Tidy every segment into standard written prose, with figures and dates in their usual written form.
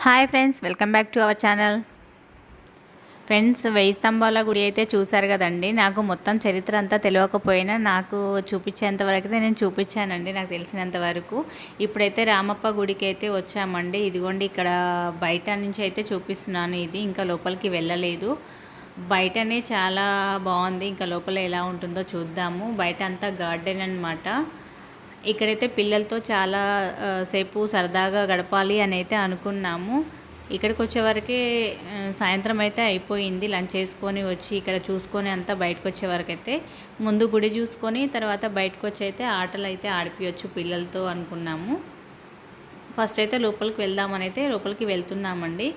Hi friends, welcome back to our channel. Friends, 1000 స్తంభాల గుడి అయితే చూశారు కదండి. నాకు మొత్తం చరిత్ర అంతా తెలియకపోయినా నాకు చూపించేంత వరకు అయితే నేను చూపించానండి, నాకు తెలిసినంత వరకు. ఇప్పుడైతే రామప్ప గుడికి అయితే వచ్చామండి. ఇదిగోండి, ఇక్కడ బయట నుంచి అయితే చూపిస్తున్నాను. ఇది ఇంకా లోపలికి వెళ్ళలేదు. బయటనే చాలా బాగుంది. ఇంకా లోపల ఎలా ఉంటుందో చూద్దాము. బయట అంతా గార్డెన్ అన్నమాట. ఇక్కడైతే పిల్లలతో చాలా సేపు సరదాగా గడపాలి అని అయితే అనుకున్నాము. ఇక్కడికి వచ్చేవరకే సాయంత్రం అయితే అయిపోయింది. లంచ్ చేసుకొని వచ్చి ఇక్కడ చూసుకొని అంతా బయటకు వచ్చేవరకు అయితే ముందు గుడి చూసుకొని తర్వాత బయటకు వచ్చి అయితే ఆటలు అయితే ఆడిపించవచ్చు పిల్లలతో అనుకున్నాము. ఫస్ట్ అయితే లోపలికి వెళ్దామని అయితే లోపలికి వెళ్తున్నామండి.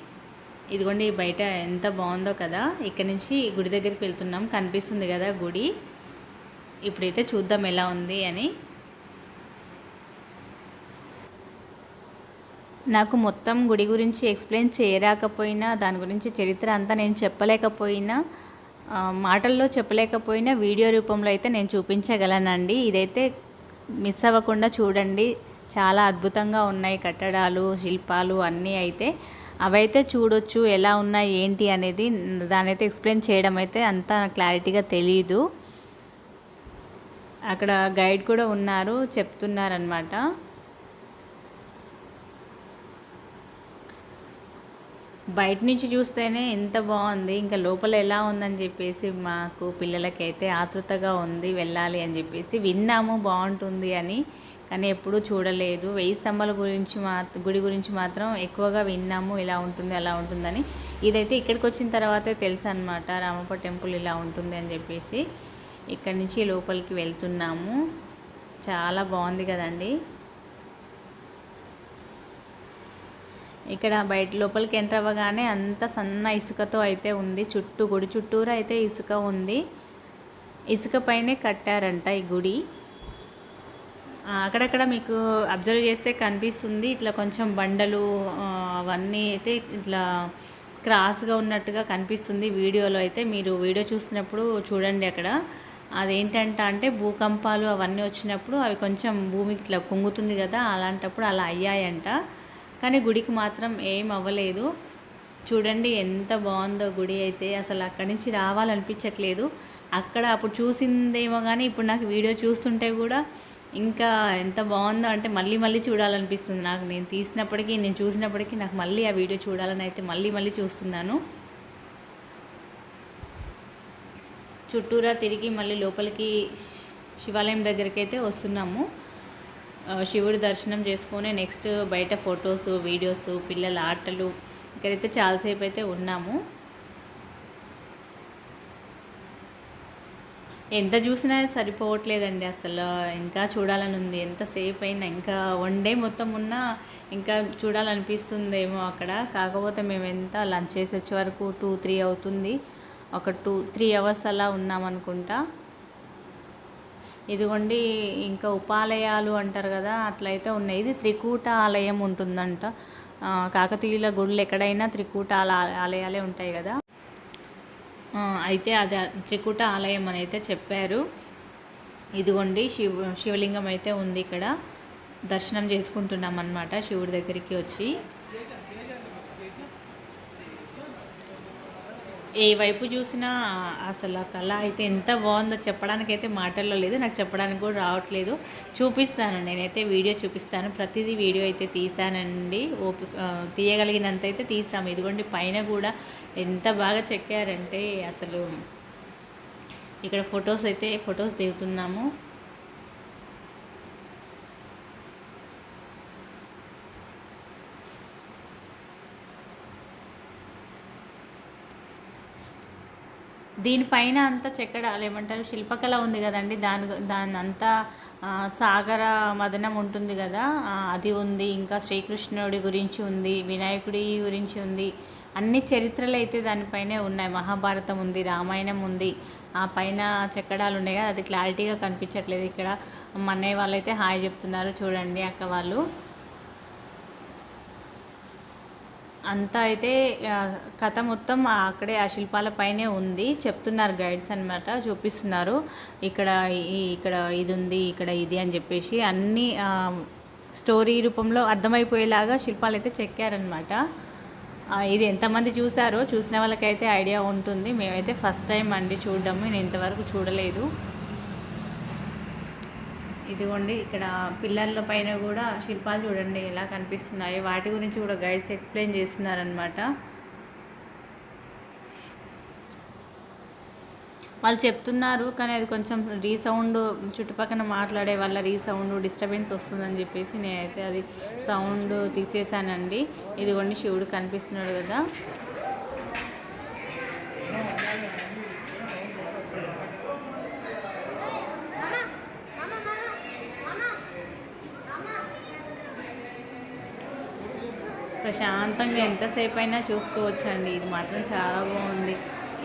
ఇదిగోండి, బయట ఎంత బాగుందో కదా. ఇక్కడ నుంచి గుడి దగ్గరికి వెళ్తున్నాం. కనిపిస్తుంది కదా గుడి. ఇప్పుడైతే చూద్దాం ఎలా ఉంది అని. నాకు మొత్తం గుడి గురించి ఎక్స్ప్లెయిన్ చేయరాకపోయినా, దాని గురించి చరిత్ర అంతా నేను చెప్పలేకపోయినా, మాటల్లో చెప్పలేకపోయినా వీడియో రూపంలో అయితే నేను చూపించగలనండి. ఇదైతే మిస్ అవ్వకుండా చూడండి. చాలా అద్భుతంగా ఉన్నాయి కట్టడాలు, శిల్పాలు అన్నీ అయితే. అవైతే చూడొచ్చు ఎలా ఉన్నాయి ఏంటి అనేది. దాని అయితే ఎక్స్ప్లెయిన్ చేయడం అయితే అంత క్లారిటీగా తెలీదు. అక్కడ గైడ్ కూడా ఉన్నారు, చెప్తున్నారనమాట. బయట నుంచి చూస్తేనే ఎంత బాగుంది, ఇంకా లోపల ఎలా ఉందని చెప్పేసి మాకు పిల్లలకైతే ఆతృతగా ఉంది వెళ్ళాలి అని చెప్పేసి. విన్నాము బాగుంటుంది అని, కానీ ఎప్పుడూ చూడలేదు. 1000 స్తంభాల గుడి గురించి మాత్రం ఎక్కువగా విన్నాము, ఇలా ఉంటుంది అలా ఉంటుందని. ఇదైతే ఇక్కడికి వచ్చిన తర్వాతే తెలుసు అనమాట, రామప్ప టెంపుల్ ఇలా ఉంటుంది అని చెప్పేసి. ఇక్కడి నుంచి లోపలికి వెళ్తున్నాము. చాలా బాగుంది కదండి. ఇక్కడ బయట లోపలికి ఎంటర్ అవ్వగానే అంత సన్న ఇసుకతో అయితే ఉంది. గుడి చుట్టూరా అయితే ఇసుక ఉంది. ఇసుక పైనే కట్టారంట ఈ గుడి. అక్కడక్కడ మీకు అబ్జర్వ్ చేస్తే కనిపిస్తుంది, ఇట్లా కొంచెం బండలు అవన్నీ అయితే ఇట్లా క్రాస్గా ఉన్నట్టుగా కనిపిస్తుంది వీడియోలో అయితే. మీరు వీడియో చూసినప్పుడు చూడండి అక్కడ. అదేంటంటే భూకంపాలు అవన్నీ వచ్చినప్పుడు అవి కొంచెం భూమికి ఇట్లా కుంగుతుంది కదా, అలాంటప్పుడు అలా అయ్యాయంట. కానీ గుడికి మాత్రం ఏం అవ్వలేదు. చూడండి ఎంత బాగుందో గుడి అయితే. అసలు అక్కడి నుంచి రావాలనిపించట్లేదు. అక్కడ అప్పుడు చూసిందేమో కానీ ఇప్పుడు నాకు వీడియో చూస్తుంటే కూడా ఇంకా ఎంత బాగుందో అంటే మళ్ళీ మళ్ళీ చూడాలనిపిస్తుంది నాకు. నేను చూసినప్పటికీ నాకు మళ్ళీ ఆ వీడియో చూడాలని అయితే మళ్ళీ చూస్తున్నాను. చుట్టూరా తిరిగి మళ్ళీ లోపలికి శివాలయం దగ్గరికి అయితే వస్తున్నాము. శివుడి దర్శనం చేసుకొని నెక్స్ట్ బయట ఫొటోస్, వీడియోస్, పిల్లల ఆటలు, ఇక్కడైతే చాలాసేపు అయితే ఉన్నాము. ఎంత చూసినా సరిపోవట్లేదండి అసలు. ఇంకా చూడాలని ఉంది. ఎంతసేపు అయినా ఇంకా 1 డే మొత్తం ఉన్నా ఇంకా చూడాలనిపిస్తుందేమో అక్కడ. కాకపోతే మేము ఎంత లంచ్ చేసి వచ్చే వరకు 2-3 అవుతుంది. ఒక 2-3 అవర్స్ అలా ఉన్నామనుకుంటా. ఇదిగోండి, ఇంకా ఉపాలయాలు అంటారు కదా, అట్లయితే ఉన్నాయి. ఇది త్రికూట ఆలయం ఉంటుందంట. కాకతీయుల గుళ్ళు ఎక్కడైనా త్రికూట ఆలయాలే ఉంటాయి కదా. అయితే అది త్రికూట ఆలయం అని అయితే చెప్పారు. ఇదిగోండి, శివలింగం అయితే ఉంది ఇక్కడ. దర్శనం చేసుకుంటున్నాం అన్నమాట శివుడి దగ్గరికి వచ్చి. ఏ వైపు చూసినా అసలు ఆ కళ అయితే ఎంత బాగుందో చెప్పడానికైతే మాటల్లో లేదు. నాకు చెప్పడానికి కూడా రావట్లేదు. చూపిస్తాను, నేనైతే వీడియో చూపిస్తాను. ప్రతిదీ వీడియో అయితే తీసానండి. తీయగలిగినంత అయితే తీసాము. ఇదిగోండి, పైన కూడా ఎంత బాగా చెక్కారంటే అసలు. ఇక్కడ ఫొటోస్ దిగుతున్నాము. దీనిపైన అంతా చెక్కడాలు ఏమంటారు, శిల్పకళ ఉంది కదండి. దాని అంతా సాగర మదనం ఉంటుంది కదా, అది ఉంది. ఇంకా శ్రీకృష్ణుడి గురించి ఉంది, వినాయకుడి గురించి ఉంది. అన్ని చరిత్రలు అయితే దానిపైనే ఉన్నాయి. మహాభారతం ఉంది, రామాయణం ఉంది. ఆ పైన చెక్కడాలు ఉన్నాయి కదా, అది క్లారిటీగా కనిపించట్లేదు. ఇక్కడ మా అన్నయ్య వాళ్ళు అయితే హాయ్ చెప్తున్నారు చూడండి, అక్క వాళ్ళు. అంతా అయితే కథ మొత్తం అక్కడే ఆ శిల్పాల పైనే ఉంది. చెప్తున్నారు గైడ్స్ అనమాట, చూపిస్తున్నారు. ఇక్కడ ఇది ఉంది, ఇక్కడ ఇది అని చెప్పేసి అన్నీ స్టోరీ రూపంలో అర్థమైపోయేలాగా శిల్పాలు అయితే చెక్కారనమాట. ఇది ఎంతమంది చూసారో, చూసిన వాళ్ళకైతే ఐడియా ఉంటుంది. మేమైతే ఫస్ట్ టైం అండి చూడడము, నేను ఇంతవరకు చూడలేదు. ఇదిగోండి ఇక్కడ పిల్లర్ల పైన కూడా శిల్పాలు చూడండి ఎలా కనిపిస్తున్నాయి. వాటి గురించి కూడా గైడ్స్ ఎక్స్ప్లెయిన్ చేస్తున్నారనమాట. వాళ్ళు చెప్తున్నారు కానీ అది కొంచెం రీసౌండ్, చుట్టుపక్కల మాట్లాడే వాళ్ళ రీసౌండ్ డిస్టర్బెన్స్ వస్తుందని చెప్పేసి నేనైతే అది సౌండ్ తీసేసానండి. ఇదిగోండి శివుడు కనిపిస్తున్నాడు కదా. ప్రశాంతంగా ఎంతసేపు అయినా చూసుకోవచ్చండి. ఇది మాత్రం చాలా బాగుంది.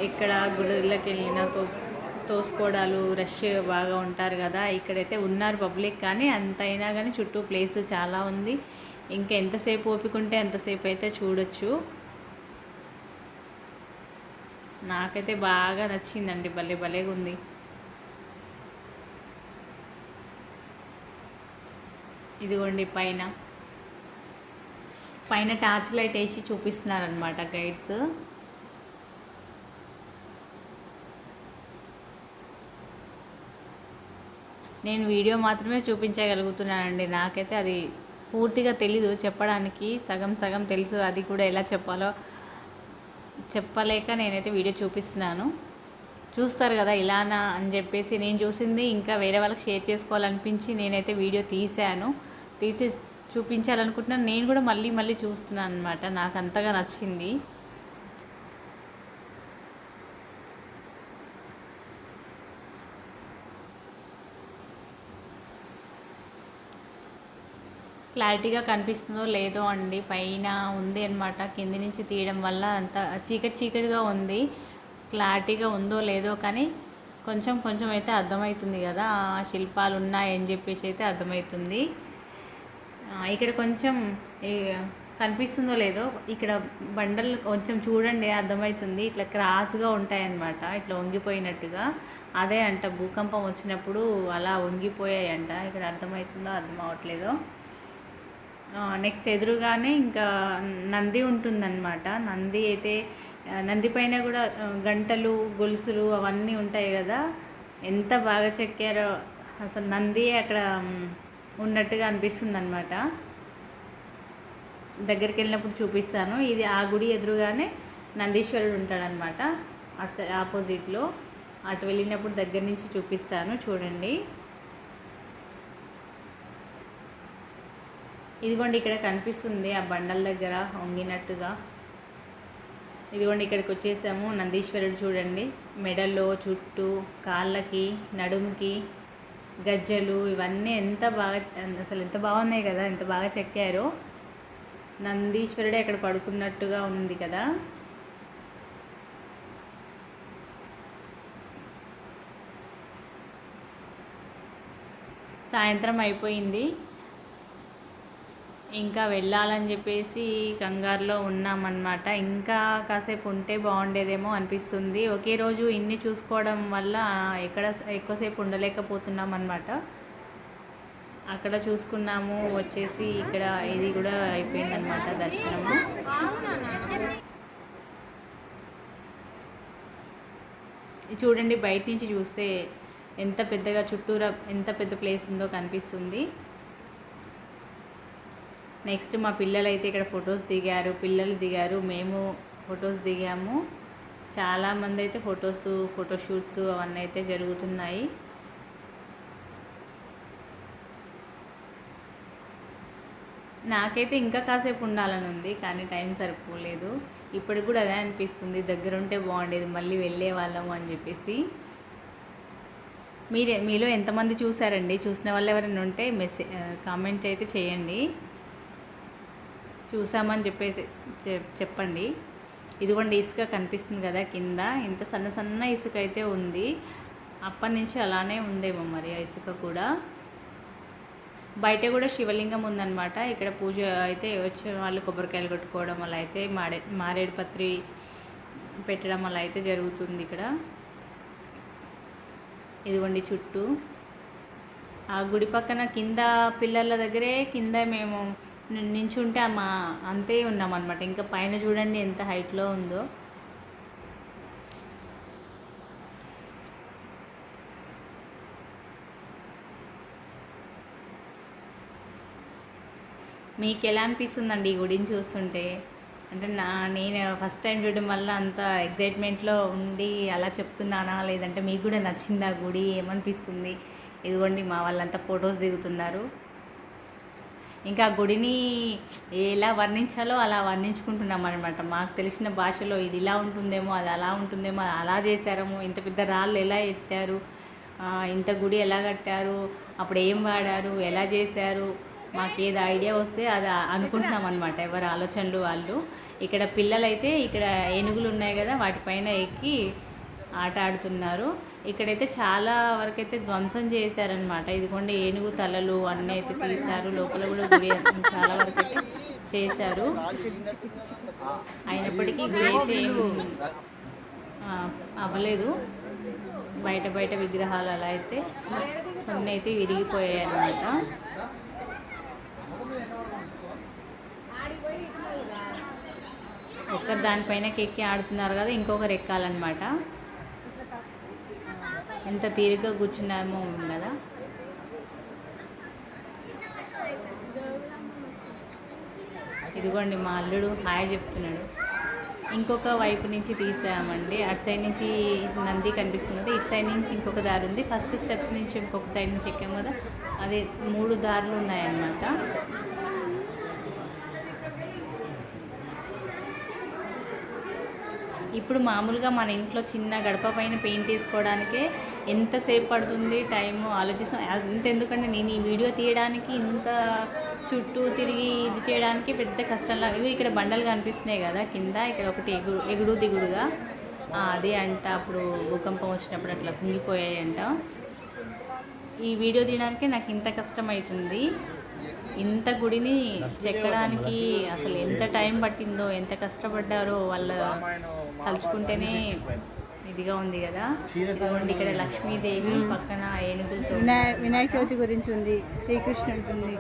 ఇక్కడ గుడిలోకి వెళ్ళిన తోసుకోవడాలు రష్ బాగా ఉంటారు కదా, ఇక్కడైతే ఉన్నారు పబ్లిక్, కానీ అంతైనా కానీ చుట్టూ ప్లేస్ చాలా ఉంది. ఇంకా ఎంతసేపు ఓపిక ఉంటే ఎంతసేపు అయితే చూడొచ్చు. నాకైతే బాగా నచ్చిందండి, భలే భలేగా ఉంది. ఇదిగోండి పైన టార్చ్ లైట్ వేసి చూపిస్తున్నారనమాట గైడ్స్. నేను వీడియో మాత్రమే చూపించగలుగుతున్నానండి. నాకైతే అది పూర్తిగా తెలీదు చెప్పడానికి, సగం సగం తెలుసు. అది కూడా ఎలా చెప్పాలో చెప్పలేక నేనైతే వీడియో చూపిస్తున్నాను. చూస్తారు కదా ఇలానా అని చెప్పేసి, నేను చూసింది ఇంకా వేరే వాళ్ళకి షేర్ చేసుకోవాలనిపించి నేనైతే వీడియో తీసి చూపించాలనుకుంటున్నాను. నేను కూడా మళ్ళీ మళ్ళీ చూస్తున్నాను అనమాట. నాకు అంతగా నచ్చింది. క్లారిటీగా కనిపిస్తుందో లేదో అండి, పైన ఉంది అనమాట. కింది నుంచి తీయడం వల్ల అంత చీకటిగా ఉంది. క్లారిటీగా ఉందో లేదో కానీ కొంచెం అయితే అర్థమవుతుంది కదా, శిల్పాలు ఉన్నాయని చెప్పేసి అయితే అర్థమవుతుంది. ఇక్కడ కొంచెం కనిపిస్తుందో లేదో, ఇక్కడ బండలు కొంచెం చూడండి అర్థమవుతుంది. ఇట్లా క్రాస్గా ఉంటాయన్నమాట, ఇట్లా వంగిపోయినట్టుగా. అదే అంట భూకంపం వచ్చినప్పుడు అలా వంగిపోయాయంట. ఇక్కడ అర్థమవుతుందో అర్థం అవ్వట్లేదో. నెక్స్ట్ ఎదురుగానే ఇంకా నంది ఉంటుందన్నమాట. నంది పైన కూడా గంటలు, గొలుసులు అవన్నీ ఉంటాయి కదా, ఎంత బాగా చెక్కారో అసలు. నంది అక్కడ ఉన్నట్టుగా అనిపిస్తుంది అనమాట. దగ్గరికి వెళ్ళినప్పుడు చూపిస్తాను. ఇది ఆ గుడి ఎదురుగానే నందీశ్వరుడు ఉంటాడనమాట, ఆపోజిట్లో. అటు వెళ్ళినప్పుడు దగ్గర నుంచి చూపిస్తాను చూడండి. ఇదిగోండి ఇక్కడ కనిపిస్తుంది ఆ బండల దగ్గర వంగినట్టుగా. ఇదిగోండి ఇక్కడికి వచ్చేసాము. నందీశ్వరుడు చూడండి, మెడల్లో, చుట్టూ, కాళ్ళకి, నడుముకి గజ్జలు ఇవన్నీ ఎంత బాగున్నాయి కదా, ఎంత బాగా చెక్కారో. నందీశ్వరుడే అక్కడ పడుకున్నట్టుగా ఉంది కదా. సాయంత్రం అయిపోయింది, ఇంకా వెళ్ళాలని చెప్పేసి కంగారులో ఉన్నామన్నమాట. ఇంకా కాసేపు ఉంటే బాగుండేదేమో అనిపిస్తుంది. ఒకే రోజు ఇన్ని చూసుకోవడం వల్ల ఎక్కువసేపు ఉండలేకపోతున్నాం అన్నమాట. అక్కడ చూసుకున్నాము, వచ్చేసి ఇక్కడ ఇది కూడా అయిపోయిందన్నమాట దర్శనము. చూడండి బయట నుంచి చూస్తే ఎంత పెద్దగా చుట్టూరా ఎంత పెద్ద ప్లేస్ ఉందో కనిపిస్తుంది. నెక్స్ట్ మా పిల్లలు అయితే ఇక్కడ ఫొటోస్ దిగారు, పిల్లలు దిగారు, మేము ఫొటోస్ దిగాము. చాలామంది అయితే ఫోటోషూట్స్ అవన్నీ అయితే జరుగుతున్నాయి. నాకైతే ఇంకా కాసేపు ఉండాలని ఉంది కానీ టైం సరిపోలేదు. ఇప్పటికి కూడా అదే అనిపిస్తుంది, దగ్గర ఉంటే బాగుండేది, మళ్ళీ వెళ్ళే వాళ్ళము అని చెప్పేసి. మీలో ఎంతమంది చూసారండి? చూసిన వాళ్ళు ఎవరైనా ఉంటే కామెంట్ అయితే చేయండి, చూసామని చెప్పేసి చెప్పండి. ఇదిగోండి ఇసుక కనిపిస్తుంది కదా కింద, ఇంత సన్న ఇసుక అయితే ఉంది. అప్పటి నుంచి అలానే ఉందేమో మరి ఆ ఇసుక కూడా. బయట కూడా శివలింగం ఉందన్నమాట. ఇక్కడ పూజ అయితే వచ్చిన వాళ్ళు కొబ్బరికాయలు కొట్టుకోవడం అలా అయితే, మారేడు పత్రి పెట్టడం అలా అయితే జరుగుతుంది ఇక్కడ. ఇదిగోండి చుట్టూ ఆ గుడి పక్కన కింద పిల్లర్ల దగ్గరే కింద మేము నించుంటే మా అంతే ఉన్నామన్నమాట. ఇంకా పైన చూడండి ఎంత హైట్లో ఉందో. మీకు ఎలా అనిపిస్తుందండి ఈ గుడిని చూస్తుంటే? అంటే నేను ఫస్ట్ టైం చూడడం వల్ల అంత ఎగ్జైట్మెంట్లో ఉండి అలా చెప్తున్నానా, లేదంటే మీకు కూడా నచ్చిందా గుడి, ఏమనిపిస్తుంది? ఇదిగోండి మా వాళ్ళంతా ఫొటోస్ దిగుతున్నారు. ఇంకా గుడిని ఎలా వర్ణించాలో అలా వర్ణించుకుంటున్నాం అనమాట. మాకు తెలిసిన భాషలో ఇది ఇలా ఉంటుందేమో, అది అలా ఉంటుందేమో, అలా చేశారేమో, ఇంత పెద్ద రాళ్ళు ఎలా ఎత్తారు, ఇంత గుడి ఎలా కట్టారు, అప్పుడు ఏం వాడారు, ఎలా చేశారు, మాకు ఏది ఐడియా వస్తే అది అనుకుంటున్నాం అనమాట, ఎవరి ఆలోచనలు వాళ్ళు. ఇక్కడ పిల్లలైతే ఇక్కడ ఏనుగులు ఉన్నాయి కదా, వాటిపైన ఎక్కి ఆట ఆడుతున్నారు. ఇక్కడైతే చాలా వరకు అయితే ధ్వంసం చేశారనమాట. ఇదిగోండి ఏనుగు తలలు అన్నీ అయితే తీశారు. లోపల కూడా గుడి చాలా వరకు అయితే చేశారు. అయినప్పటికీ గుడి అయితే ఏం అవ్వలేదు. బయట విగ్రహాలు అలా అయితే కొన్ని అయితే విరిగిపోయాయి అన్నమాట. ఒకరు దానిపైన ఎక్కి ఆడుతున్నారు కదా, ఇంకొకరు ఎక్కాలన్నమాట. ఎంత తీరిగ్గా కూర్చున్నామో కదా. ఇదిగోండి మా అల్లుడు హాయ్ చెప్తున్నాడు. ఇంకొక వైపు నుంచి తీసామండి. అటు సైడ్ నుంచి నంది కనిపిస్తుంది కదా, ఇటు సైడ్ నుంచి ఇంకొక దారి ఉంది. ఫస్ట్ స్టెప్స్ నుంచి ఇంకొక సైడ్ నుంచి ఎక్కాము కదా, అదే 3 దారులు ఉన్నాయన్నమాట. ఇప్పుడు మామూలుగా మన ఇంట్లో చిన్న గడప పైన పెయింట్ వేసుకోవడానికే ఎంతసేపు పడుతుంది టైము ఆలోచిస్తాం. అంతెందుకంటే నేను ఈ వీడియో తీయడానికి ఇంత చుట్టూ తిరిగి ఇది చేయడానికి పెద్ద కష్టంలా. ఇవి ఇక్కడ బండలు కనిపిస్తున్నాయి కదా కింద, ఇక్కడ ఒకటి ఎగుడు దిగుడుగా అది అంట. అప్పుడు భూకంపం వచ్చినప్పుడు అట్లా కుంగిపోయాయంట. ఈ వీడియో తీయడానికే నాకు ఇంత కష్టం అవుతుంది. ఇంత గుడిని చెక్కడానికి అసలు ఎంత టైం పట్టిందో, ఎంత కష్టపడ్డారో వాళ్ళ తలుచుకుంటేనే ఇదిగా ఉంది కదా. ఇదిగోండి ఇక్కడ లక్ష్మీదేవి పక్కన ఏనుగులతో వినాయక చవితి గురించి ఉంది, శ్రీకృష్ణుడి ఉంది.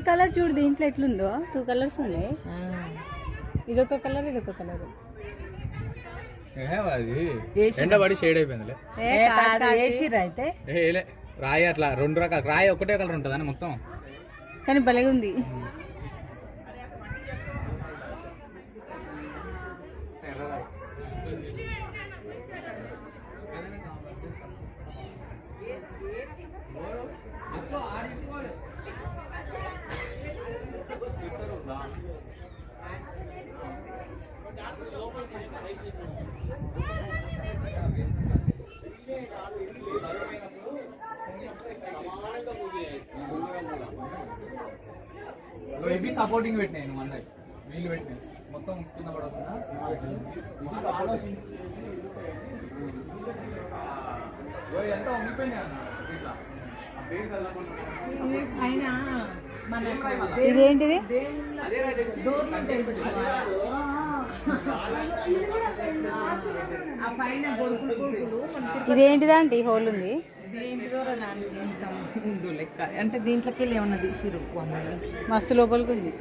కలర్ చూడు దీంట్లో ఎట్లుందో. 2 కలర్స్ ఉన్నాయి. ఇదొక కలర్, ఇదొక కలర్. ఎండబడి షేడ్ అయిపోయింది. అయితే రాయి అట్లా 2 రకాల రాయి ఒకటే కలర్ ఉంటుందని మొత్తం, కానీ భలే ఉంది. ఇవి సపోర్టింగ్ పెట్టినాయి, మళ్ళీ వీళ్ళు పెట్టినాయి మొత్తం కింద పడవుతుందా. ఎంత ఉండిపోయినాయి అన్న ఇట్లా ఇదేంటిది? ఇదేంటిదా అంటే ఈ హోల్ ఉంది లెక్క. అంటే దీంట్లోకి వెళ్ళి ఏమన్నా తీసిరు మస్తు లోపలికి ఉంది.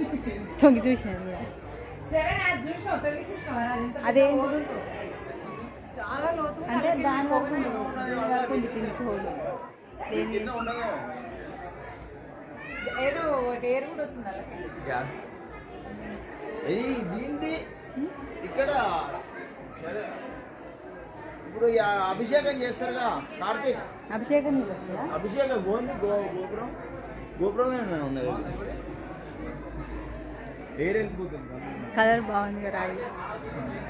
తొంగి చూసినది అదే చాలా లోతు. అంటే దాని వరకు ఉంది కిందికి హోల్. ఏదో ఎయిర్ కూడా వస్తుంది దీంది ఇక్కడ. ఇప్పుడు అభిషేకం చేస్తారుగా కార్తీక్, అభిషేకం గోపురం ఉన్నది. ఎయిర్ వెళ్ళిపోతుంది. కలర్ బాగుంది కదా.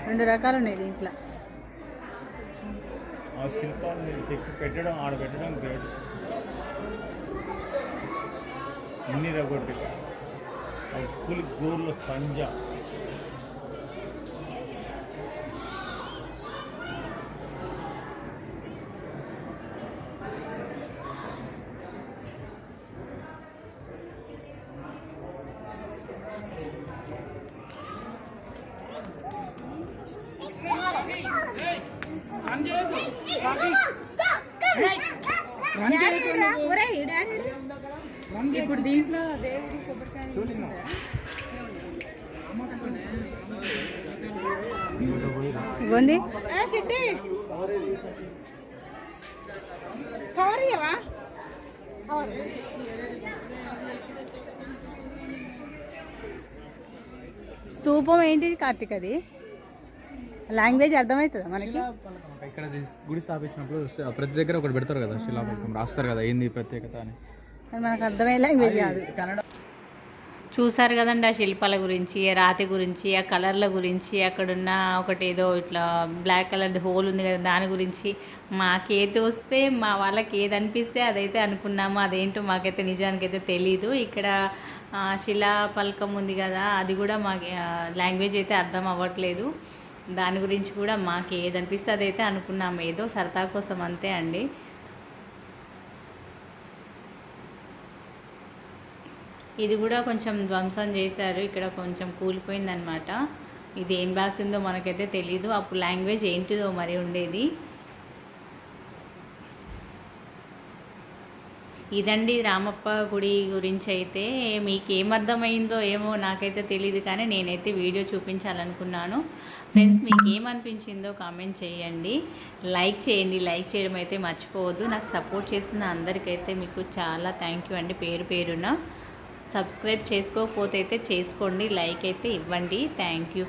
2 రకాలు ఉన్నాయి దీంట్లో. శిల్పాన్ని చెక్కి పెట్టడం, ఆడ పెట్టడం గ్రేట్. అన్ని రగొట్టి పులి గోర్ల పంజా. ఇప్పుడు దీంట్లో దేవుడి కొబ్బరికాయ ఇగోంది స్తూపం ఏంటిది కార్తీక్? అది లాంగ్వేజ్ అర్థమవుతుందా మనకి? ఇక్కడ గుడి స్థాపించినప్పుడు ప్రతి దగ్గర ఒకటి పెడతారు కదా, శిలాఫలకం రాస్తారు కదా ఏంది ప్రత్యేకత అని. అది మనకు అర్థమయ్యే లాంగ్వేజ్ కాదు. కన్నడ చూసారు కదండి ఆ శిల్పాల గురించి, ఆ రాతి గురించి, ఆ కలర్ల గురించి, అక్కడున్న ఒకటి ఏదో ఇట్లా బ్లాక్ కలర్ హోల్ ఉంది కదా దాని గురించి. మాకేది వస్తే మా వాళ్ళకి ఏది అనిపిస్తే అదైతే అనుకున్నాము. అదేంటో మాకైతే నిజానికైతే తెలీదు. ఇక్కడ శిలా పలకం ఉంది కదా, అది కూడా మాకు లాంగ్వేజ్ అయితే అర్థం అవ్వట్లేదు. దాని గురించి కూడా మాకు ఏది అనిపిస్తే అదైతే అనుకున్నాము, ఏదో సరదా కోసం అంతే అండి. ఇది కూడా కొంచెం ధ్వంసం చేశారు, ఇక్కడ కొంచెం కూలిపోయిందనమాట. ఇది ఏం రాసిందో మనకైతే తెలీదు, అప్పుడు లాంగ్వేజ్ ఏంటిదో మరి ఉండేది. ఇదండి రామప్ప గుడి గురించి అయితే. మీకు ఏమర్థమైందో ఏమో నాకైతే తెలియదు, కానీ నేనైతే వీడియో చూపించాలనుకున్నాను. ఫ్రెండ్స్, మీకు ఏమనిపించిందో కామెంట్ చేయండి, లైక్ చేయండి. లైక్ చేయడం అయితే మర్చిపోవద్దు. నాకు సపోర్ట్ చేసిన అందరికైతే మీకు చాలా థ్యాంక్ యూ అండి, పేరు పేరున. సబ్స్క్రైబ్ చేసుకోకపోతే అయితే చేసుకోండి, లైక్ అయితే ఇవ్వండి. Thank you.